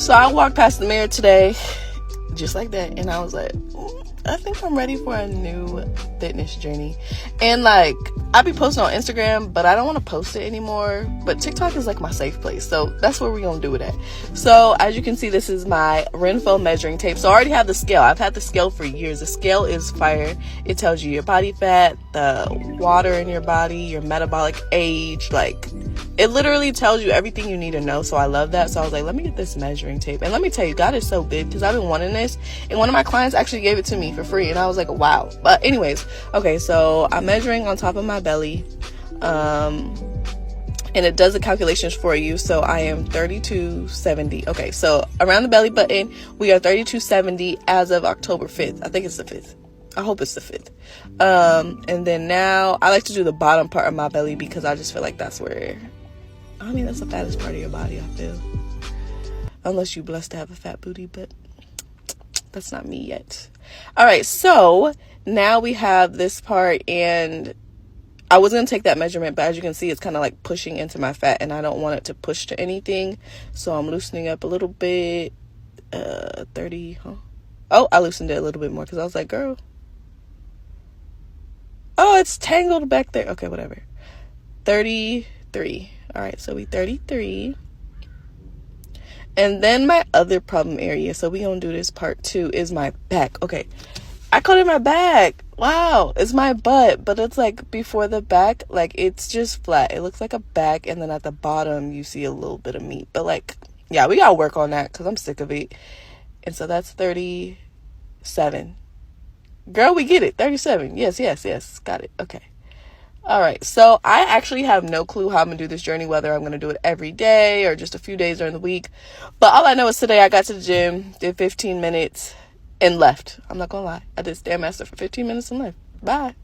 So I walked past the mirror today, just like that, and I was like, I think I'm ready for a new fitness journey. And like, I be posting on Instagram, but I don't want to post it anymore. But TikTok is like my safe place, so that's where we're gonna do it at. So as you can see, this is my RENPHO measuring tape. So I already have the scale. I've had the scale for years. The scale is fire. It tells you your body fat, the water in your body, your metabolic age, like it literally tells you everything you need to know. So I love that. So I was like, let me get this measuring tape. And let me tell you, God is so good, because I've been wanting this, and one of my clients actually gave it to me for free, and I was like, wow. But anyways, okay, so I'm measuring on top of my belly, and it does the calculations for you. So I am 3270. Okay, so around the belly button, we are 3270 as of October 5th. I think it's the 5th. I hope it's the 5th. And then now I like to do the bottom part of my belly, because I just feel like that's where, I mean, that's the fattest part of your body, I feel. Unless you're blessed to have a fat booty, but that's not me yet. All right, so now we have this part, and I was going to take that measurement, but as you can see, it's kind of like pushing into my fat, and I don't want it to push to anything. So I'm loosening up a little bit. 30, huh? Oh, I loosened it a little bit more, because I was like, girl. Oh, it's tangled back there. Okay, whatever. 33. All right, so we 33. And then my other problem area, so we gonna do this part 2, is my back. Okay, I call it my back. Wow, it's my butt, but it's like before the back, like it's just flat. It looks like a back, and then at the bottom you see a little bit of meat. But like, yeah, we gotta work on that, because I'm sick of it. And so that's 37. Girl, we get it. 37. Yes. Got it. Okay. All right. So I actually have no clue how I'm going to do this journey, whether I'm going to do it every day or just a few days during the week. But all I know is today I got to the gym, did 15 minutes, and left. I'm not going to lie. I did Stairmaster for 15 minutes and left. Bye.